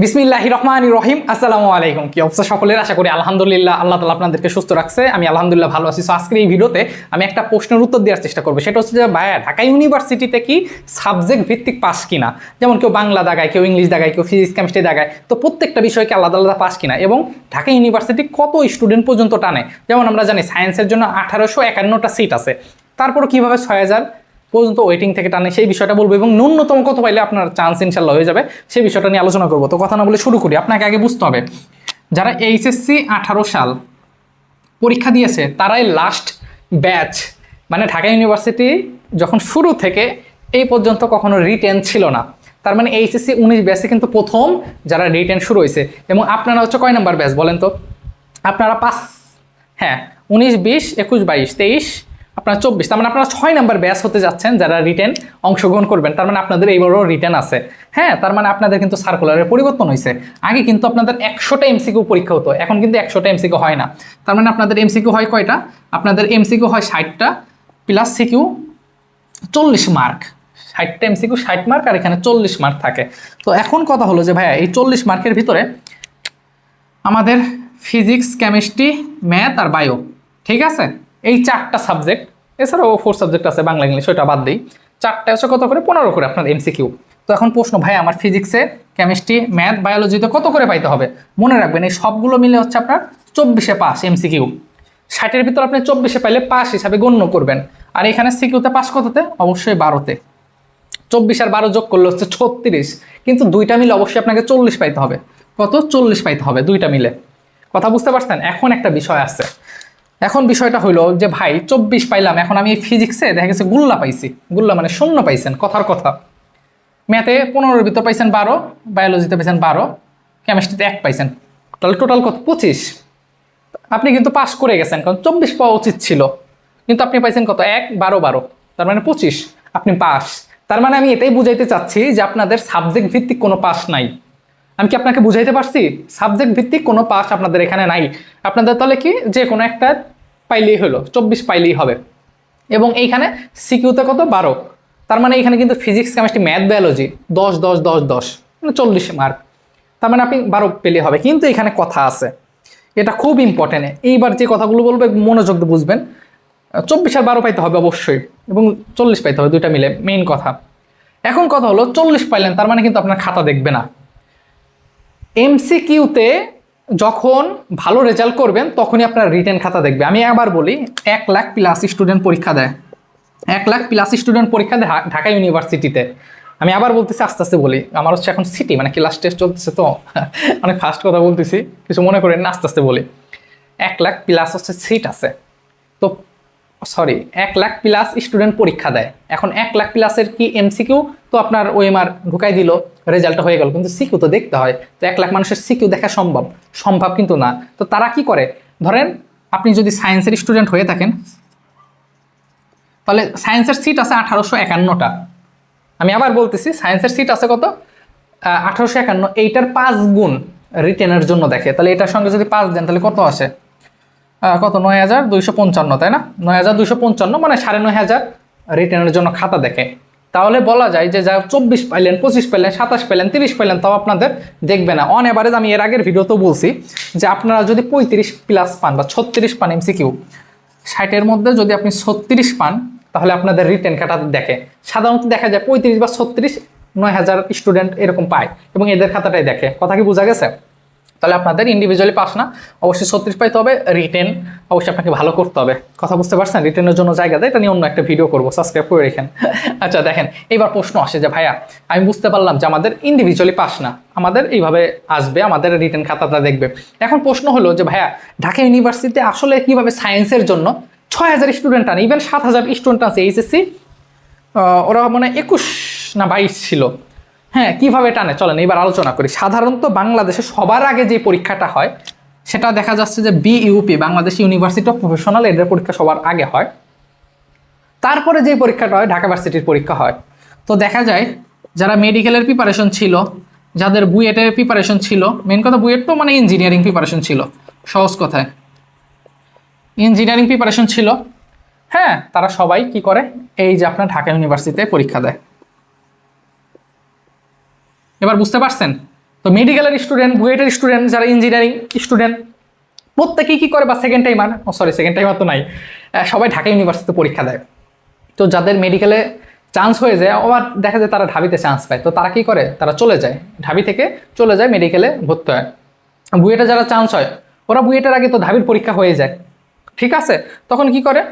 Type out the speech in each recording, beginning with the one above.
বিসমিল্লাহির রহমানির রহিম। আসসালামু আলাইকুম। কি অবস্থা সকলের? আশা করি আলহামদুলিল্লাহ আল্লাহ তাআলা আপনাদেরকে সুস্থ রাখছে। আমি আলহামদুলিল্লাহ ভালো আছি। সো আজকের এই ভিডিওতে আমি একটা প্রশ্নের উত্তর দেওয়ার চেষ্টা করবো। সেটা হচ্ছে যে ভাইয়া, ঢাকা ইউনিভার্সিটিতে কি সাবজেক্ট ভিত্তিক পাস কিনা? যেমন কেউ বাংলা দাগায়, কেউ ইংলিশ দাগায়, কেউ ফিজিক্স কেমিস্ট্রি দাগায়। তো প্রত্যেকটা বিষয়কে আলাদা আলাদা পাস কিনা, এবং ঢাকা ইউনিভার্সিটি কত স্টুডেন্ট পর্যন্ত টানে? যেমন আমরা জানি সায়েন্সের জন্য 1851টা সিট আছে, তারপর কিভাবে 6000 পর্যন্ত ওয়েটিং থেকে টানে সেই বিষয়টা বলবো, এবং ন্যূনতম কত পাইলে আপনার চান্স ইনশাল্লাহ হয়ে যাবে সেই বিষয়টা নিয়ে আলোচনা করবো। তো কথা না বলে শুরু করি। আপনাকে আগে বুঝতে হবে, যারা এইচএসসি 18 সাল পরীক্ষা দিয়েছে তারাই লাস্ট ব্যাচ। মানে ঢাকা ইউনিভার্সিটি যখন শুরু থেকে এই পর্যন্ত কখনো রিটেন ছিল না। তার মানে এইচএসসি 19 ব্যাচে কিন্তু প্রথম যারা রিটেন শুরু হয়েছে। এবং আপনারা হচ্ছে কয় নাম্বার ব্যাচ বলেন তো? আপনারা 5, হ্যাঁ 19, 20, 21, 22, 23, আপনার 24। তার মানে আপনারা 6 নাম্বার ব্যাচ হতে যাচ্ছেন যারা রিটেন অংশগ্রহণ করবেন। তার মানে আপনাদের এইবারও রিটেন আছে। হ্যাঁ, তার মানে আপনাদের কিন্তু সার্কুলারের পরিবর্তন হয়েছে। আগে কিন্তু আপনাদের 100টা এমসিকিউ পরীক্ষা হতো, এখন কিন্তু 100টা এমসিকিউ হয় না। তার মানে আপনাদের এমসিকিউ হয় কয়টা? আপনাদের এমসিকিউ হয় 60টা প্লাস সিকিউ 40 মার্ক। 60টা এমসিকিউ 60 মার্ক, আর এখানে 40 মার্ক থাকে। তো এখন কথা হলো যে ভাইয়া, এই 40 মার্কের ভিতরে আমাদের ফিজিক্স, কেমিস্ট্রি, ম্যাথ আর বায়ো, ঠিক আছে, এই 4টা সাবজেক্ট, এছাড়াও 4 সাবজেক্ট আছে বাংলা ইংলিশ, ওইটা বাদ দিই। 4টা হচ্ছে কত করে? 15 করে আপনার এমসিকিউ। তো এখন প্রশ্ন, ভাই আমার ফিজিক্সে, কেমিস্ট্রি, ম্যাথ, বায়োলজিতে কত করে পাইতে হবে? মনে রাখবেন এই সবগুলো মিলে হচ্ছে আপনার 24-এ পাস এমসিকিউ। 60-এর ভিতর আপনি 24-এ পাইলে পাস হিসাবে গণ্য করবেন। আর এখানে সিকিউতে পাস কততে? অবশ্যই 12-তে। 24 আর 12 যোগ করলে হচ্ছে 36, কিন্তু দুইটা মিলে অবশ্যই আপনাকে 40 পাইতে হবে। কত? 40 পাইতে হবে দুইটা মিলে। কথা বুঝতে পারছেন? এখন একটা বিষয় আছে। এখন বিষয়টা হইলো যে ভাই 24 পাইলাম, এখন আমি ফিজিক্সে দেখা গেছে গুল্লা পাইছি। গুল্লা মানে শূন্য পাইছেন, কথার কথা। ম্যাথে 15-এর ভিতর পাইছেন 12, বায়োলজিতে পাইছেন 12, কেমিস্ট্রিতে 1 পাইছেন, তাহলে টোটাল কত? 25। আপনি কিন্তু পাস করে গেছেন, কারণ 24 পাওয়া উচিত ছিল, কিন্তু আপনি পাইছেন কত? 1, 12, 12, তার মানে 25, আপনি পাস। তার মানে আমি এটাই বুঝাইতে চাচ্ছি যে আপনাদের সাবজেক্ট ভিত্তিক কোনো পাস নাই। আমি কি আপনাকে বুঝাইতে পারছি? সাবজেক্ট ভিত্তিক কোনো পাস আপনাদের এখানে নাই। আপনাদের তাহলে কি, যে কোনো একটা পাইলেই হলো, 24 পাইলেই হবে। এবং এইখানে সিকিউতে কত? 12। তার মানে এখানে কিন্তু ফিজিক্স, কেমিস্ট্রি, ম্যাথ, বায়োলজি 10, 10, 10, 10, মানে 40 মার্ক। তার মানে আপনি 12 পেলে হবে। কিন্তু এখানে কথা আছে, এটা খুব ইম্পর্টেন্ট। এইবার যে কথাগুলো বলবো মনোযোগ দিয়ে বুঝবেন। 24 আর 12 পাইতে হবে অবশ্যই, এবং 40 পাইতে হবে, দুইটা মিলে মেইন কথা। এখন কথা হলো 40 পাইলেন, তার মানে কিন্তু আপনার খাতা দেখবে না। এমসিকিউতে যখন ভালো রেজাল্ট করবেন তখনই আপনার রিটেন খাতা দেখবে। আমি আবার বলি, 1 লাখ প্লাস স্টুডেন্ট পরীক্ষা দেয়। 1 লাখ প্লাস স্টুডেন্ট পরীক্ষা দেয় ঢাকা ইউনিভার্সিটিতে। আমি আবার বলতেছি, আস্তে আস্তে বলি, আমার হচ্ছে এখন সিটি মানে ক্লাস টেস্ট চলতেছে, তো অনেক ফাস্ট কথা বলতেছি, কিছু মনে করেন না, আস্তে আস্তে বলি। 1 লাখ প্লাস হচ্ছে সিট আছে, তো সরি 1 লাখ প্লাস স্টুডেন্ট পরীক্ষা দেয়। এখন 1 লাখ প্লাসের কি এমসিকিউ তো আপনার ওএমআর ঢুকাই দিল, রেজাল্টটা হয়ে গেল, কিন্তু সিকিউ তো দেখতে হয়। তো 1 লাখ মানুষের সিকিউ দেখা সম্ভব? সম্ভব কিন্তু না। তো তারা কি করে? ধরেন আপনি যদি সায়েন্সের স্টুডেন্ট হয়ে থাকেন, তাহলে সায়েন্সের সিট আছে 1851টা। আমি আবার বলতেছি, সায়েন্সের সিট আছে কত? 1851। এইটার 5 গুণ রিটেনের জন্য দেখে। তাহলে এটার সঙ্গে যদি 5 দেন তাহলে কত আসে? কত? 9255, তাই না? 9255 মানে 9500 রিটেনের জন্য খাতা দেখে। তাহলে বলা যায় যে যা 24 পাইলেন, 25 পাইলেন, 27 পাইলেন, 30 পাইলেন, তাও আপনাদের দেখবে না। অন এভারেজ আমি এর আগের ভিডিওতেও বলছি যে আপনারা যদি 35 প্লাস পান বা 36 পান এমসিকিউ, 60-এর মধ্যে যদি আপনি 36 পান তাহলে আপনাদের রিটেন খাতা দেখে। সাধারণত দেখা যায় 35 বা 36 9000 স্টুডেন্ট এরকম পায়, এবং এদের খাতাটাই দেখে। কথা কি বোঝা গেছে? তাহলে আপনাদের ইন্ডিভিজুয়ালি পাস না, অবশ্যই 36 পাইতে হবে। রিটেন অবশ্যই আপনাকে ভালো করতে হবে। কথা বুঝতে পারছেন? রিটেনের জন্য জায়গা দেয়, এটা নিয়ে অন্য একটা ভিডিও করবো, সাবস্ক্রাইব করে রেখেন। আচ্ছা দেখেন, এইবার প্রশ্ন আসে যে ভাইয়া, আমি বুঝতে পারলাম যে আমাদের ইন্ডিভিজুয়ালি পাস না, আমাদের এইভাবে আসবে, আমাদের রিটেন খাতাটা দেখবে। এখন প্রশ্ন হলো যে ভাইয়া, ঢাকা ইউনিভার্সিটিতে আসলে কিভাবে সায়েন্সের জন্য 6000 স্টুডেন্ট আনে, ইভেন 7000 স্টুডেন্ট আছে এইচএসসি, ওরা মানে 21 না 22 ছিল। হ্যাঁ, কিভাবে টানে চলেন এবার আলোচনা করি। সাধারণত বাংলাদেশে সবার আগে যে পরীক্ষাটা হয় সেটা দেখা যাচ্ছে যে BUP, Bangladesh university of professional, এদের পরীক্ষা সবার আগে হয়। তারপরে যে পরীক্ষাটা হয় ঢাকা ভার্সিটির পরীক্ষা হয়। তো দেখা যায় যারা মেডিকেলের প্রিপারেশন ছিল, যাদের বুয়েটের প্রিপারেশন ছিল, মেন কথা বুয়েট তো মানে ইঞ্জিনিয়ারিং প্রিপারেশন ছিল, সহজ কথায় ইঞ্জিনিয়ারিং প্রিপারেশন ছিল, হ্যাঁ, তারা সবাই কি করে? এই যে আপনার ঢাকা ইউনিভার্সিটিতে পরীক্ষা দেয়। এবার বুঝতে পারছেন? তো তো মেডিকেলের স্টুডেন্ট, বুয়েটের স্টুডেন্ট, যারা ইঞ্জিনিয়ারিং স্টুডেন্ট, প্রত্যেকেই কী করে, বা সেকেন্ড টাইমার, সেকেন্ড টাইমার তো নাই, সবাই ঢাকা ইউনিভার্সিটিতে পরীক্ষা দেয়। তো যাদের মেডিকেলে চান্স হয়ে যায়, আবার দেখা যায় তারা ঢাবিতে চান্স পায়, তো তারা কী করে, তারা চলে যায়, ঢাবি থেকে চলে যায় মেডিকেলে ভর্তি হয়। বুয়েটে যারা চান্স হয়, ওরা বুয়েটের আগে তো ঢাবির পরীক্ষা হয়ে যায়, ঠিক আছে, তখন কি করে,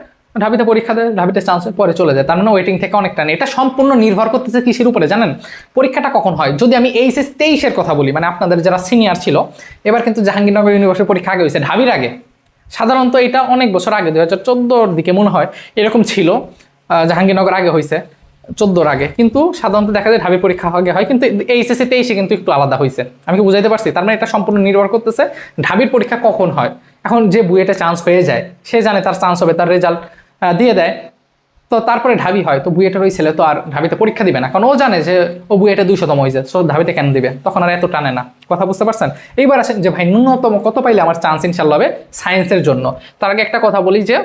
ঢাবিতে পরীক্ষা দেয়, ঢাবিতে চান্স হয়, পরে চলে যায়, তার মানে ওয়েটিং থেকে অনেকটা নেই। এটা সম্পূর্ণ নির্ভর করতেছে কিসের উপরে জানেন, পরীক্ষাটা কখন হয়। যদি আমি এইচএস 23-এর কথা বলি, মানে আপনাদের যারা সিনিয়র ছিল, এবার কিন্তু জাহাঙ্গীরনগর ইউনিভার্সিটির পরীক্ষা আগে হয়েছে ঢাবির আগে। সাধারণত এটা অনেক বছর আগে, 2014-র দিকে মনে হয় এরকম ছিল, জাহাঙ্গীরনগর আগে হয়েছে 14-র আগে, কিন্তু সাধারণত দেখা যায় ঢাবি পরীক্ষা আগে হয়, কিন্তু এইচএস 23-এ কিন্তু একটু আলাদা হয়েছে। আমি কি বুঝাইতে পারছি? তার মানে এটা সম্পূর্ণ নির্ভর করতেছে ঢাবির পরীক্ষা কখন হয়। এখন যে বুয়েটে চান্স হয়ে যায়, সে জানে তার চান্স হবে, তার রেজাল্ট দিয়ে দেয়, তো তারপরে ঢাবি হয়, তো বুয়েটের ওই ছেলে তো আর ঢাবিতে পরীক্ষা দিবে না, কারণ ও জানে যে ও বুয়েটে 200তম হয়েছে, সো ঢাবিতে কেন দিবে, তখন আর এত টানে না। কথা বুঝতে পারছেন? এইবার আসেন যে ভাই ন্যূনতম কত পাইলে আমার চান্স ইনশাল্লাহ হবে সায়েন্সের জন্য। তার আগে একটা কথা বলি যে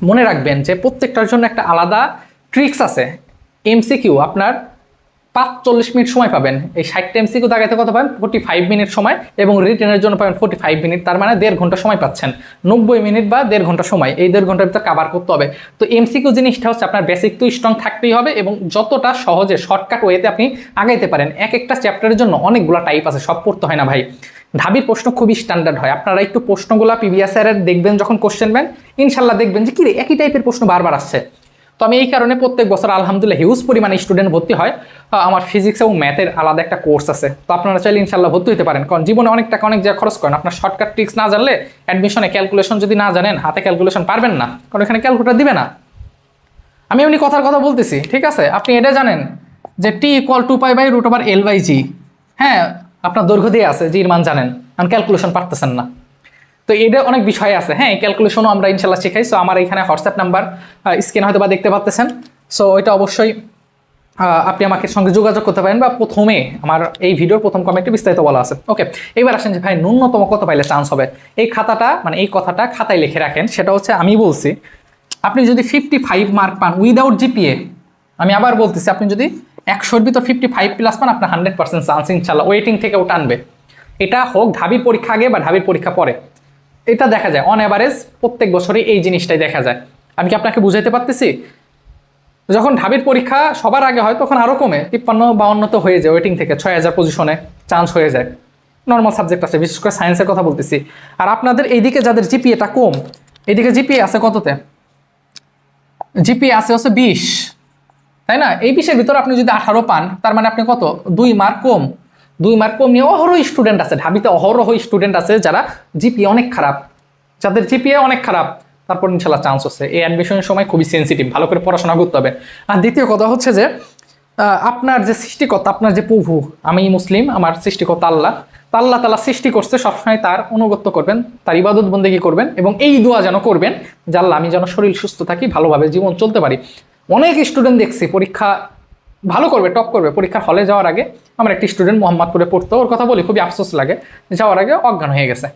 মনে রাখবেন যে প্রত্যেকটার জন্য একটা আলাদা ট্রিক্স আছে। এমসিকিউ আপনার 45 মিনিট সময় পাবেন, এই 60টা এমসিকিউ দাগাইতে কত পাবেন, 45 মিনিট সময়, এবং রিটেনের জন্য পাবেন 45 মিনিট, তার মানে 1.5 ঘন্টা সময় পাচ্ছেন। 90 মিনিট বা 1.5 ঘন্টা সময়, এই 1.5 ঘন্টার ভিতরে কাভার করতে হবে। তো এমসিকিউ জিনিসটা হচ্ছে আপনার বেসিক তো স্ট্রং থাকতেই হবে, এবং যতটা সহজে শর্টকাট ওয়েতে আপনি আগাইতে পারেন। এক একটা চ্যাপ্টারের জন্য অনেকগুলো টাইপ আছে, সব পড়তে হয় না ভাই। ঢাবির প্রশ্ন খুবই স্ট্যান্ডার্ড হয়, আপনারা একটু প্রশ্নগুলো প্রিভিয়াস ইয়ারের দেখবেন, যখন কোশ্চেন ব্যাংক ইনশাল্লাহ দেখবেন যে কি রে একই টাইপের প্রশ্ন বারবার আসছে। তো আমি এই কারণে প্রত্যেক বছর আলহামদুলিল্লাহ হিউজ পরিমাণে স্টুডেন্ট ভর্তি হয়। আমার ফিজিক্স এবং ম্যাথের আলাদা একটা কোর্স আছে, তো আপনারা চাইলে ইনশাল্লাহ ভর্তি হতে পারেন, কারণ জীবনে অনেক টাকা অনেক জায়গায় খরচ করেন। আপনার শর্টকাট ট্রিক্স না জানলে অ্যাডমিশনে ক্যালকুলেশন যদি না জানেন, হাতে ক্যালকুলেশন পারবেন না, কারণ এখানে ক্যালকুলেটর দিবে না। আমি এমনি কথার কথা বলতেছি, ঠিক আছে, আপনি এটা জানেন যে T=2π/√L/G, হ্যাঁ, আপনার দৈর্ঘ্য দিয়ে আছে, জির মান জানেন, কারণ ক্যালকুলেশন পারতেছেন না। তো এটা অনেক বিষয় আছে, হ্যাঁ, ক্যালকুলেশনও আমরা ইনশাল্লাহ শেখাই। সো আমার এখানে হোয়াটসঅ্যাপ নাম্বার স্ক্রিনে হয়তো বা দেখতে পাচ্ছেন, সো এটা অবশ্যই আপনি আমাকে সঙ্গে যোগাযোগ করতে পারেন, বা প্রথমে আমার এই ভিডিওর প্রথম কমেন্টে বিস্তারিত বলা আছে। ওকে, এবার আসেন যে ভাই ন্যূনতম কত পাইলে চান্স হবে। এই খাতাটা, মানে এই কথাটা খাতায় লিখে রাখেন। সেটা হচ্ছে, আমি বলছি আপনি যদি 55 মার্ক পান উইদাউট জিপিএ, আমি আবার বলতেছি, আপনি যদি 100-র ভিতর 55+ পান, আপনার 100% চান্স ইনশাল্লাহ ওয়েটিং থেকে ওটা আনবে। এটা হোক ঢাবির পরীক্ষা আগে বা ঢাবির পরীক্ষা পরে, এটা দেখা যায় অন অ্যাভারেজ প্রত্যেক বছরই এই জিনিসটাই দেখা যায়। আমি কি আপনাকে বুঝাইতে পারতেছি? যখন ঢাবির পরীক্ষা সবার আগে হয়, তখন আরও কমে 53-52 তো হয়ে যায়, ওয়েটিং থেকে 6000 পজিশনে চান্স হয়ে যায়। নর্মাল সাবজেক্ট আছে, বিশেষ করে সায়েন্সের কথা বলতেছি। আর আপনাদের এইদিকে যাদের জিপিএটা কম, এইদিকে জিপিএ আছে কততে, জিপিএ আছে হচ্ছে 20, তাই না? এই 20-এর ভিতরে আপনি যদি 18 পান, তার মানে আপনি কত, 2 মার্ক কম। 2 মার্ক কম নিয়ে অহরহ স্টুডেন্ট আছে ঢাবিতে, অহরহ স্টুডেন্ট আছে যারা জিপিএ অনেক খারাপ, যাদের জিপিএ অনেক খারাপ, তারপর ইনশাল্লাহ চান্স হচ্ছে। এই অ্যাডমিশনের সময় খুবই সেন্সিটিভ, ভালো করে পড়াশোনা করতে হবে। আর দ্বিতীয় কথা হচ্ছে যে আপনার যে সৃষ্টিকর্তা, আপনার যে প্রভু, আমি মুসলিম, আমার সৃষ্টিকর্তা আল্লাহ, আল্লাহ তাআলা সৃষ্টি করছে, সবসময় তার অনুগত্য করবেন, তার ইবাদত বন্দেগী করবেন, এবং এই দোয়া যেন করবেন যে আল্লাহ আমি যেন শরীর সুস্থ থাকি, ভালোভাবে জীবন চলতে পারি। অনেক স্টুডেন্ট দেখছি পরীক্ষা ভালো করবে, টপ করবে, পরীক্ষার হলে যাওয়ার আগে, আমার একটি স্টুডেন্ট মোহাম্মদপুরে পড়তো, ওর কথা বলি খুবই আফসোস লাগে, যাওয়ার আগে অজ্ঞান হয়ে গেছে।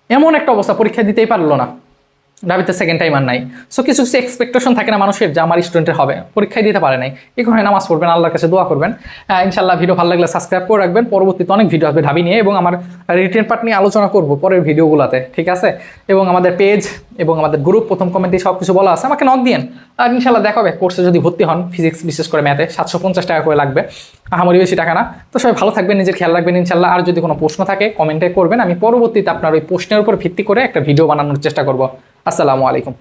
এমন একটা অবস্থা, পরীক্ষা দিতেই পারলো না, ঢাবিতে সেকেন্ড টাইম আর নাই। সো কিছু কিছু এক্সপেকটেশন থাকে না মানুষের, যে আমার স্টুডেন্টের হবে, পরীক্ষায় দিতে পারে নাই, এই কারণে নামাজ পড়বেন, আল্লাহর কাছে দোয়া করবেন। ইনশাল্লাহ ভিডিও ভালো লাগলে সাবস্ক্রাইব করে রাখবেন, পরবর্তীতে অনেক ভিডিও আসবে ঢাবি নিয়ে, এবং আমার রিটেন পার্ট নিয়ে আলোচনা করবো পরের ভিডিওগুলোতে, ঠিক আছে? এবং আমাদের পেজ এবং আমাদের গ্রুপ, প্রথম কমেন্টে সব কিছু বলা আছে, আমাকে নক দিয়েন, আর ইনশাল্লাহ দেখা হবে। কোর্সে যদি ভর্তি হন, ফিজিক্স বিশেষ করে ম্যাথে 750 টাকা করে লাগবে, আহামরি বেশি টাকা না। তো সবাই ভালো থাকবেন, নিজের খেয়াল রাখবেন ইনশাল্লাহ। আর যদি কোনো প্রশ্ন থাকে কমেন্টে করবেন, আমি পরবর্তীতে আপনার ওই প্রশ্নের উপর ভিত্তি করে একটা ভিডিও বানানোর চেষ্টা করবো। আসসালামু আলাইকুম।